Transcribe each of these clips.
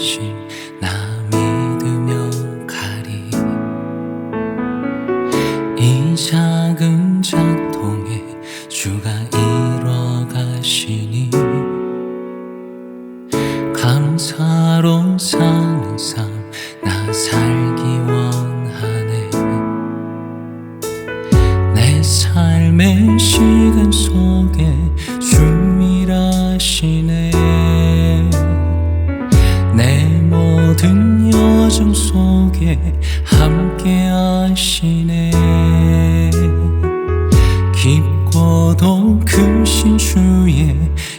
이루어가신 나 믿으며 가리. 이 작은 작동에 주가 이루어가시니 감사로 사는 삶 나 살기 원하네. 내 삶의 시간 속에 주 일하시네. 내 모든 여정 속에 함께 하시네. 깊고도 크신 주의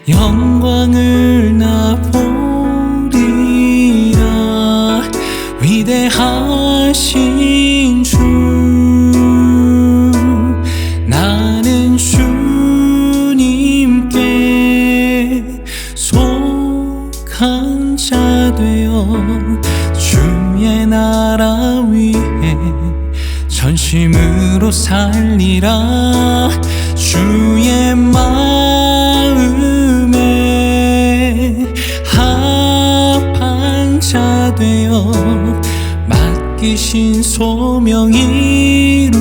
영광을 나 보리라. 위대하신 주, 나는 주님께 속한 자 되어 주의 나라 위해 전심으로 살리라. 주의 마음에 합한 자 되어 맡기신 소명 이루리.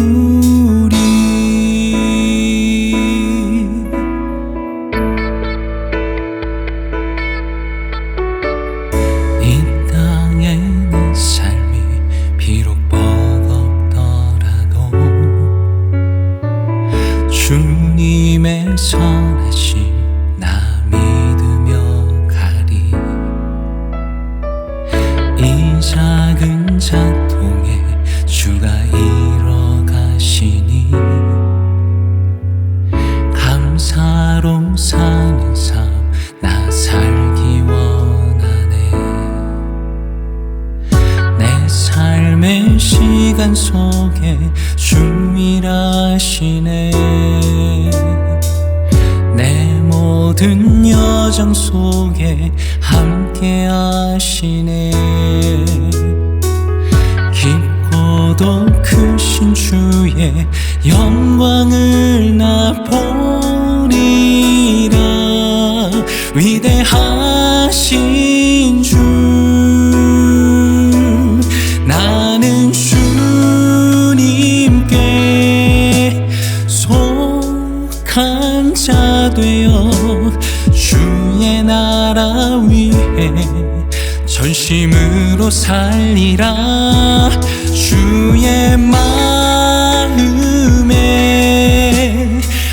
이 땅의 내 삶이 비록 버겁더라도 주님의 선하심 나 믿으며 가리. 이 작은 작동에 주가 이뤄가시니 감사로 사는 삶 나 살기 원하네. 내 삶의 시간 속에 주 일하시네. 내 모든 여정 속에 함께 하시네. 깊고도 크신 주의 영광을 나 보리라. 위대하신 주, 나는 주님께 속한 자 되어 주의 나라 위해 전심으로 살리라. 주의 마음에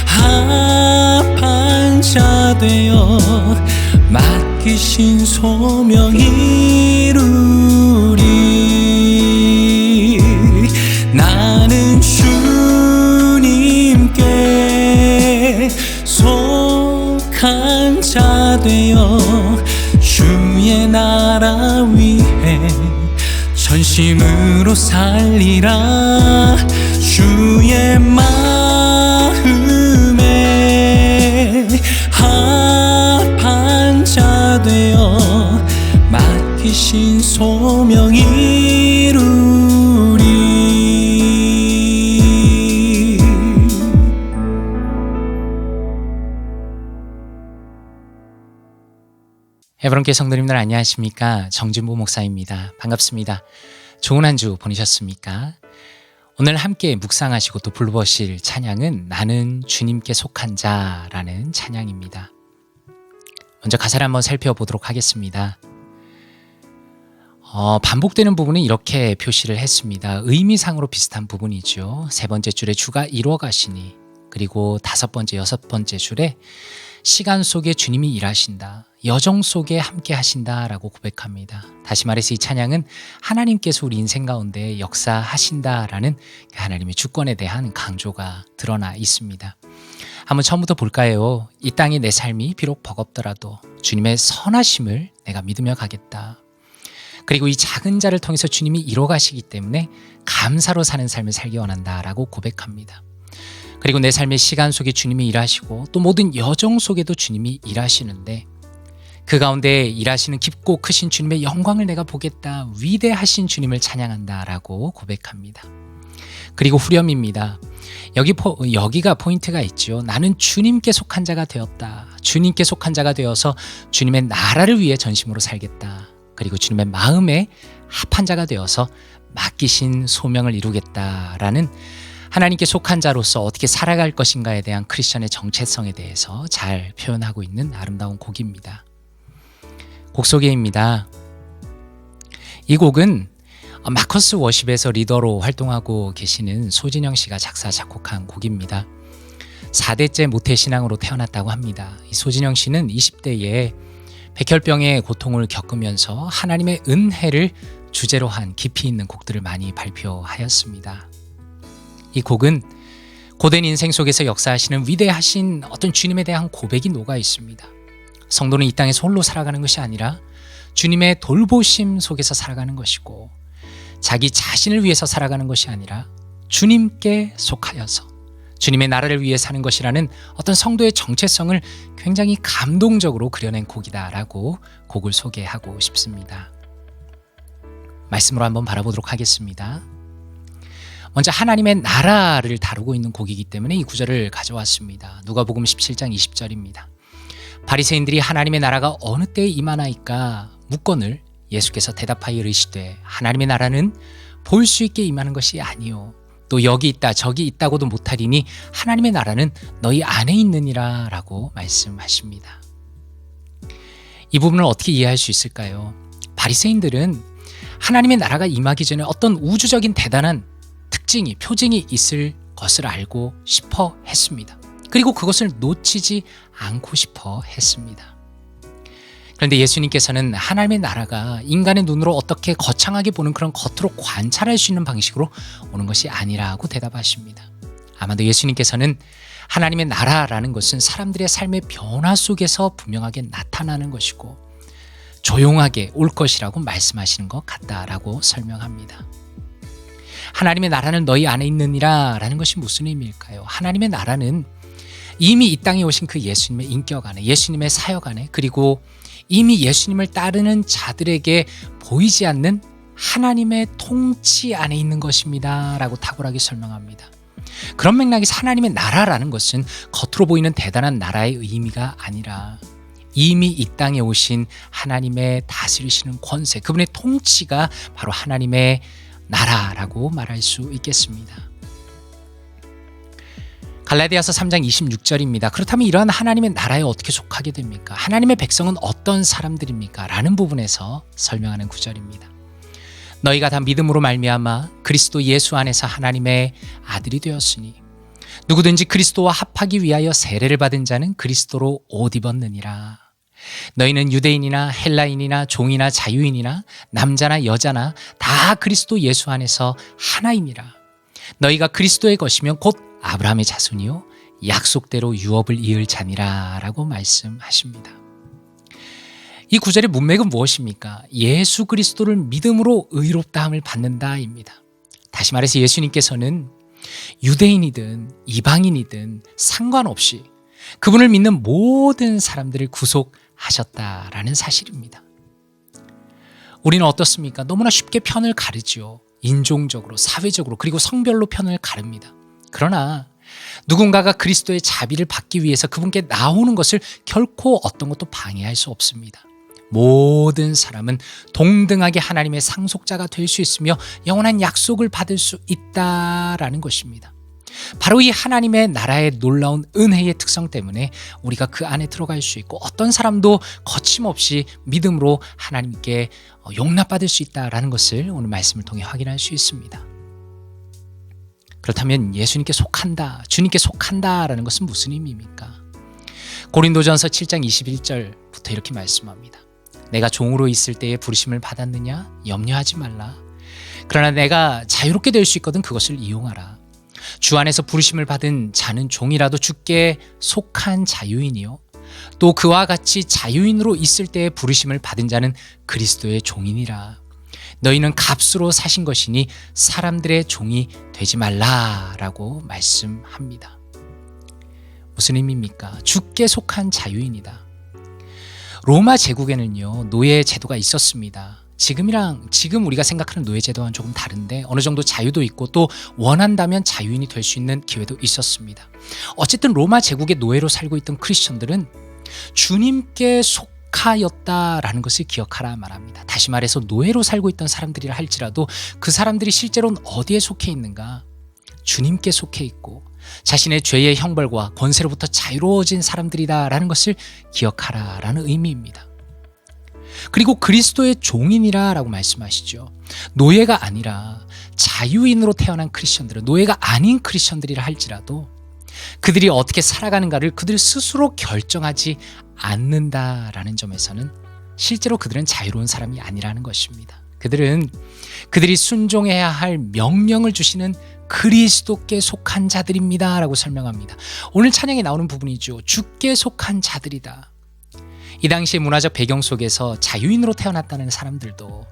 합한 자 되어 맡기신 소명 이루리. 나는 주님께 속한 자 되어 주의 나라 위해 전심으로 살리라. 주의 마음에 합한 자 되어 맡기신 소명 이루리. 에브론교회 성도님들 안녕하십니까? 정진보 목사입니다. 반갑습니다. 좋은 한 주 보내셨습니까? 오늘 함께 묵상하시고 또 불러보실 찬양은 나는 주님께 속한 자라는 찬양입니다. 먼저 가사를 한번 살펴보도록 하겠습니다. 반복되는 부분은 이렇게 표시를 했습니다. 의미상으로 비슷한 부분이죠. 세 번째 줄에 주가 이루어 가시니, 그리고 다섯 번째, 여섯 번째 줄에 시간 속에 주님이 일하신다, 여정 속에 함께 하신다라고 고백합니다. 다시 말해서 이 찬양은 하나님께서 우리 인생 가운데 역사하신다라는 하나님의 주권에 대한 강조가 드러나 있습니다. 한번 처음부터 볼까요? 이 땅의 내 삶이 비록 버겁더라도 주님의 선하심을 내가 믿으며 가겠다. 그리고 이 작은 자를 통해서 주님이 이뤄 가시기 때문에 감사로 사는 삶을 살기 원한다라고 고백합니다. 그리고 내 삶의 시간 속에 주님이 일하시고 또 모든 여정 속에도 주님이 일하시는데 그 가운데 일하시는 깊고 크신 주님의 영광을 내가 보겠다, 위대하신 주님을 찬양한다라고 고백합니다. 그리고 후렴입니다. 여기가 포인트가 있죠. 나는 주님께 속한 자가 되었다. 주님께 속한 자가 되어서 주님의 나라를 위해 전심으로 살겠다. 그리고 주님의 마음에 합한 자가 되어서 맡기신 소명을 이루겠다라는 하나님께 속한 자로서 어떻게 살아갈 것인가에 대한 크리스천의 정체성에 대해서 잘 표현하고 있는 아름다운 곡입니다. 곡 소개입니다. 이 곡은 마커스 워십에서 리더로 활동하고 계시는 소진영 씨가 작사 작곡한 곡입니다. 4대째 모태신앙으로 태어났다고 합니다. 이 소진영 씨는 20대에 백혈병의 고통을 겪으면서 하나님의 은혜를 주제로 한 깊이 있는 곡들을 많이 발표하였습니다. 이 곡은 고된 인생 속에서 역사하시는 위대하신 어떤 주님에 대한 고백이 녹아 있습니다. 성도는 이 땅에서 홀로 살아가는 것이 아니라 주님의 돌보심 속에서 살아가는 것이고, 자기 자신을 위해서 살아가는 것이 아니라 주님께 속하여서 주님의 나라를 위해 사는 것이라는 어떤 성도의 정체성을 굉장히 감동적으로 그려낸 곡이다라고 곡을 소개하고 싶습니다. 말씀으로 한번 바라보도록 하겠습니다. 먼저 하나님의 나라를 다루고 있는 곡이기 때문에 이 구절을 가져왔습니다. 누가복음 17장 20절입니다. 바리새인들이 하나님의 나라가 어느 때에 임하나이까 묻거늘 예수께서 대답하여 이르시되 하나님의 나라는 볼 수 있게 임하는 것이 아니요 또 여기 있다 저기 있다고도 못하리니 하나님의 나라는 너희 안에 있느니라 라고 말씀하십니다. 이 부분을 어떻게 이해할 수 있을까요? 바리새인들은 하나님의 나라가 임하기 전에 어떤 우주적인 대단한 특징이, 표징이 있을 것을 알고 싶어 했습니다. 그리고 그것을 놓치지 않고 싶어 했습니다. 그런데 예수님께서는 하나님의 나라가 인간의 눈으로 어떻게 거창하게 보는 그런 겉으로 관찰할 수 있는 방식으로 오는 것이 아니라고 대답하십니다. 아마도 예수님께서는 하나님의 나라라는 것은 사람들의 삶의 변화 속에서 분명하게 나타나는 것이고 조용하게 올 것이라고 말씀하시는 것 같다라고 설명합니다. 하나님의 나라는 너희 안에 있느니라 라는 것이 무슨 의미일까요? 하나님의 나라는 이미 이 땅에 오신 그 예수님의 인격 안에, 예수님의 사역 안에, 그리고 이미 예수님을 따르는 자들에게 보이지 않는 하나님의 통치 안에 있는 것입니다 라고 탁월하게 설명합니다. 그런 맥락에서 하나님의 나라라는 것은 겉으로 보이는 대단한 나라의 의미가 아니라 이미 이 땅에 오신 하나님의 다스리시는 권세, 그분의 통치가 바로 하나님의 나라라고 말할 수 있겠습니다. 갈라디아서 3장 26절입니다. 그렇다면 이러한 하나님의 나라에 어떻게 속하게 됩니까? 하나님의 백성은 어떤 사람들입니까? 라는 부분에서 설명하는 구절입니다. 너희가 다 믿음으로 말미암아 그리스도 예수 안에서 하나님의 아들이 되었으니 누구든지 그리스도와 합하기 위하여 세례를 받은 자는 그리스도로 옷 입었느니라. 너희는 유대인이나 헬라인이나 종이나 자유인이나 남자나 여자나 다 그리스도 예수 안에서 하나임이라. 너희가 그리스도의 것이면 곧 아브라함의 자손이요 약속대로 유업을 이을 자니라 라고 말씀하십니다. 이 구절의 문맥은 무엇입니까? 예수 그리스도를 믿음으로 의롭다함을 받는다입니다. 다시 말해서 예수님께서는 유대인이든 이방인이든 상관없이 그분을 믿는 모든 사람들을 구속하셨다라는 사실입니다. 우리는 어떻습니까? 너무나 쉽게 편을 가르지요. 인종적으로, 사회적으로, 그리고 성별로 편을 가릅니다. 그러나 누군가가 그리스도의 자비를 받기 위해서 그분께 나오는 것을 결코 어떤 것도 방해할 수 없습니다. 모든 사람은 동등하게 하나님의 상속자가 될 수 있으며 영원한 약속을 받을 수 있다라는 것입니다. 바로 이 하나님의 나라의 놀라운 은혜의 특성 때문에 우리가 그 안에 들어갈 수 있고 어떤 사람도 거침없이 믿음으로 하나님께 용납받을 수 있다라는 것을 오늘 말씀을 통해 확인할 수 있습니다. 그렇다면 예수님께 속한다, 주님께 속한다라는 것은 무슨 의미입니까? 고린도전서 7장 21절부터 이렇게 말씀합니다. 내가 종으로 있을 때에 부르심을 받았느냐? 염려하지 말라. 그러나 내가 자유롭게 될 수 있거든 그것을 이용하라. 주 안에서 부르심을 받은 자는 종이라도 주께 속한 자유인이요 또 그와 같이 자유인으로 있을 때에 부르심을 받은 자는 그리스도의 종이니라. 너희는 값으로 사신 것이니 사람들의 종이 되지 말라라고 말씀합니다. 무슨 의미입니까? 주께 속한 자유인이다. 로마 제국에는요 노예 제도가 있었습니다. 지금 우리가 생각하는 노예 제도와는 조금 다른데 어느 정도 자유도 있고 또 원한다면 자유인이 될 수 있는 기회도 있었습니다. 어쨌든 로마 제국의 노예로 살고 있던 크리스천들은 주님께 속하였다라는 것을 기억하라 말합니다. 다시 말해서 노예로 살고 있던 사람들이라 할지라도 그 사람들이 실제로는 어디에 속해 있는가? 주님께 속해 있고 자신의 죄의 형벌과 권세로부터 자유로워진 사람들이다라는 것을 기억하라라는 의미입니다. 그리고 그리스도의 종인이라고 말씀하시죠. 노예가 아니라 자유인으로 태어난 크리스천들은, 노예가 아닌 크리스천들이라 할지라도 그들이 어떻게 살아가는가를 그들 스스로 결정하지 않는다라는 점에서는 실제로 그들은 자유로운 사람이 아니라는 것입니다. 그들이 순종해야 할 명령을 주시는 그리스도께 속한 자들입니다 라고 설명합니다. 오늘 찬양에 나오는 부분이죠. 주께 속한 자들이다. 이 당시의 문화적 배경 속에서 자유인으로 태어났다는 사람들도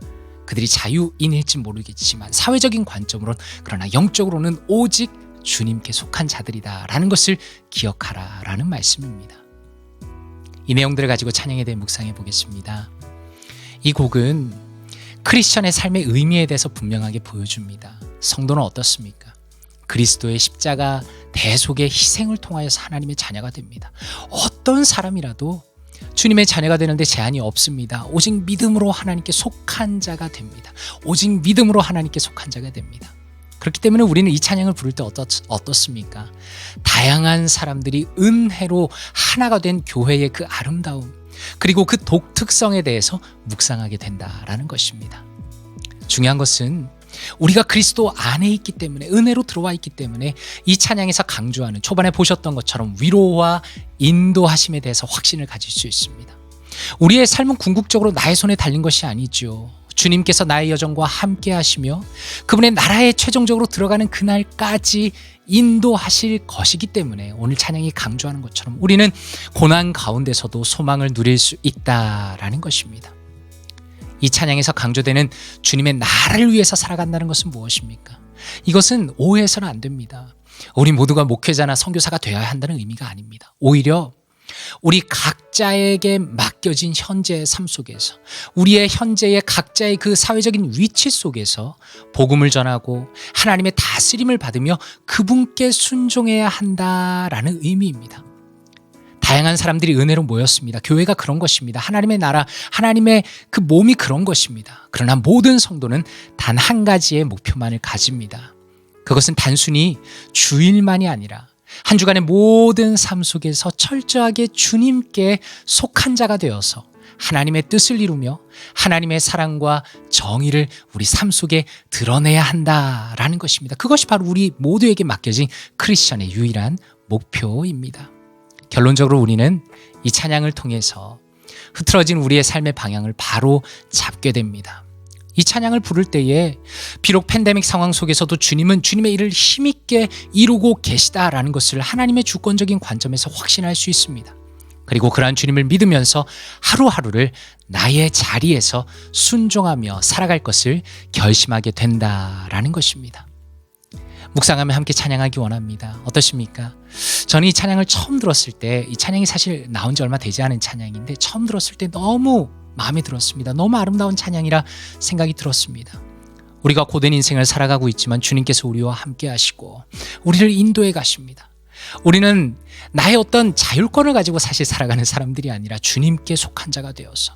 그들이 자유인일지 모르겠지만 사회적인 관점으로는, 그러나 영적으로는 오직 주님께 속한 자들이다 라는 것을 기억하라 라는 말씀입니다. 이 내용들을 가지고 찬양에 대해 묵상해 보겠습니다. 이 곡은 크리스천의 삶의 의미에 대해서 분명하게 보여줍니다. 성도는 어떻습니까? 그리스도의 십자가 대속의 희생을 통하여서 하나님의 자녀가 됩니다. 어떤 사람이라도 주님의 자녀가 되는데 제한이 없습니다. 오직 믿음으로 하나님께 속한 자가 됩니다. 오직 믿음으로 하나님께 속한 자가 됩니다. 그렇기 때문에 우리는 이 찬양을 부를 때 어떻습니까? 다양한 사람들이 은혜로 하나가 된 교회의 그 아름다움, 그리고 그 독특성에 대해서 묵상하게 된다라는 것입니다. 중요한 것은 우리가 그리스도 안에 있기 때문에, 은혜로 들어와 있기 때문에 이 찬양에서 강조하는, 초반에 보셨던 것처럼 위로와 인도하심에 대해서 확신을 가질 수 있습니다. 우리의 삶은 궁극적으로 나의 손에 달린 것이 아니죠. 주님께서 나의 여정과 함께 하시며 그분의 나라에 최종적으로 들어가는 그날까지 인도하실 것이기 때문에 오늘 찬양이 강조하는 것처럼 우리는 고난 가운데서도 소망을 누릴 수 있다라는 것입니다. 이 찬양에서 강조되는 주님의 나라를 위해서 살아간다는 것은 무엇입니까? 이것은 오해해서는 안 됩니다. 우리 모두가 목회자나 선교사가 되어야 한다는 의미가 아닙니다. 오히려 우리 각자에게 맡겨진 현재의 삶 속에서, 우리의 현재의 각자의 그 사회적인 위치 속에서 복음을 전하고 하나님의 다스림을 받으며 그분께 순종해야 한다라는 의미입니다. 다양한 사람들이 은혜로 모였습니다. 교회가 그런 것입니다. 하나님의 나라, 하나님의 그 몸이 그런 것입니다. 그러나 모든 성도는 단 한 가지의 목표만을 가집니다. 그것은 단순히 주일만이 아니라 한 주간의 모든 삶 속에서 철저하게 주님께 속한 자가 되어서 하나님의 뜻을 이루며 하나님의 사랑과 정의를 우리 삶 속에 드러내야 한다라는 것입니다. 그것이 바로 우리 모두에게 맡겨진 크리스천의 유일한 목표입니다. 결론적으로 우리는 이 찬양을 통해서 흐트러진 우리의 삶의 방향을 바로 잡게 됩니다. 이 찬양을 부를 때에 비록 팬데믹 상황 속에서도 주님은 주님의 일을 힘있게 이루고 계시다라는 것을 하나님의 주권적인 관점에서 확신할 수 있습니다. 그리고 그러한 주님을 믿으면서 하루하루를 나의 자리에서 순종하며 살아갈 것을 결심하게 된다라는 것입니다. 묵상하며 함께 찬양하기 원합니다. 어떠십니까? 저는 이 찬양을 처음 들었을 때, 이 찬양이 사실 나온 지 얼마 되지 않은 찬양인데 처음 들었을 때 너무 마음에 들었습니다. 너무 아름다운 찬양이라 생각이 들었습니다. 우리가 고된 인생을 살아가고 있지만 주님께서 우리와 함께 하시고 우리를 인도해 가십니다. 우리는 나의 어떤 자율권을 가지고 사실 살아가는 사람들이 아니라 주님께 속한 자가 되어서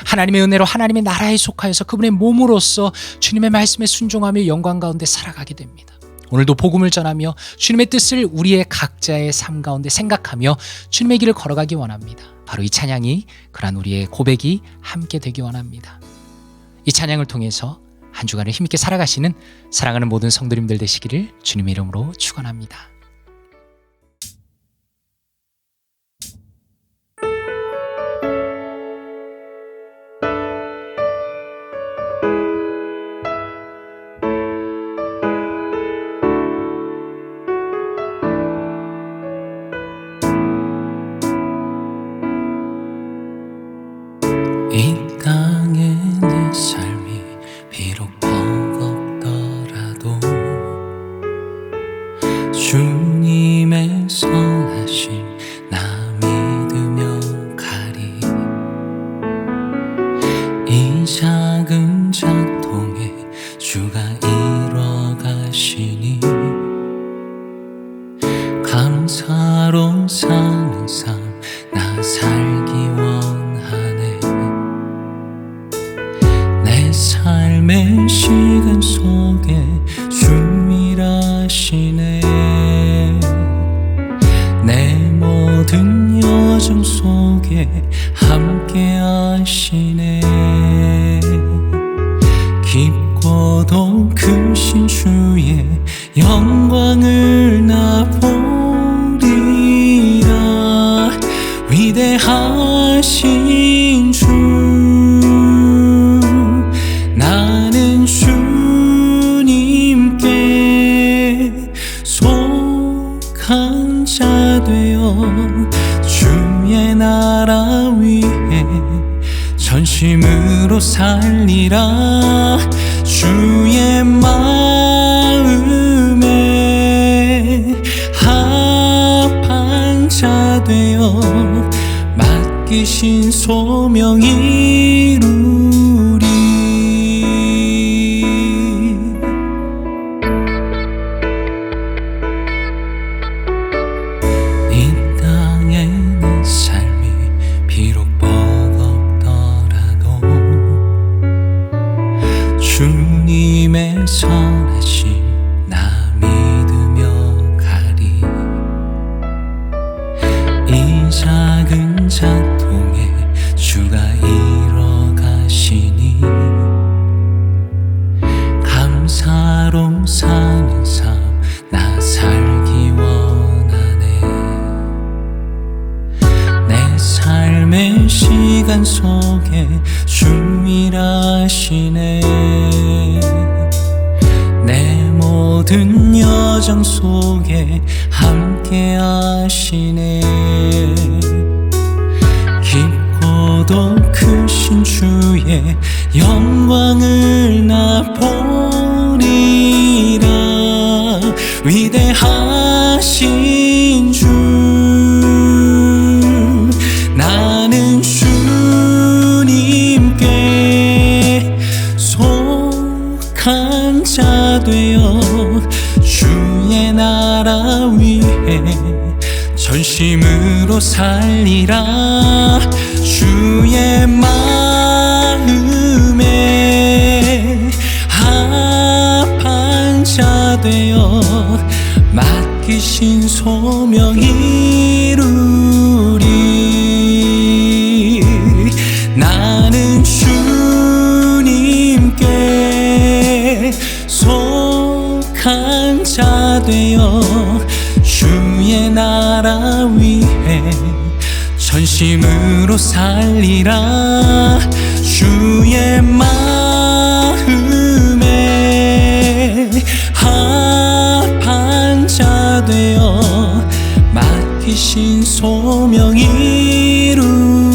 하나님의 은혜로 하나님의 나라에 속하여서 그분의 몸으로서 주님의 말씀에 순종하며 영광 가운데 살아가게 됩니다. 오늘도 복음을 전하며 주님의 뜻을 우리의 각자의 삶 가운데 생각하며 주님의 길을 걸어가기 원합니다. 바로 이 찬양이 그러한 우리의 고백이 함께 되기 원합니다. 이 찬양을 통해서 한 주간을 힘있게 살아가시는 사랑하는 모든 성도님들 되시기를 주님의 이름으로 축원합니다. 이 땅의 내 삶이 비록 버겁더라도 주님의 선하심 나 믿으며 가리. 이 작은 작동에 주가 이뤄 가시니 감사로 사는 삶 나 살기 원하네. 삶의 시간 속에 주 일하시네. 내 모든 여정 속에 함께 하시네. 깊고도 크신 주의 영광을 나 보리라. 위대하신 주, 나는 주님께 속한 자 되어 주의 나라 위에 전심으로 살리라. 주의 마음에 합한 자 되어 맡기신 소명 이루리. 이 땅의 내 삶이 비록 버겁더라도 주님의 선하심 나 믿으며 가리. 이 작은 자통에 주가 이뤄가시니 감사로 사는 삶 나 살기 원하네. 내 삶의 시간 속에 주 일하시네. 내 모든 여정 속에 함께 하시네. 깊고도 크신 주의 영광을 나 보리라. 위대하신 주, 나는 주님께 속한 자 되어 주의 나라 위에 전심으로 살리라. 주의 마음에 합한 자 되어 맡기신 소명 이루리. 나는 주님께 속한 자 되어 주의 나라 위에 전심으로 살리라. 주의 마음에 합한 자 되어 맡기신 소명 이루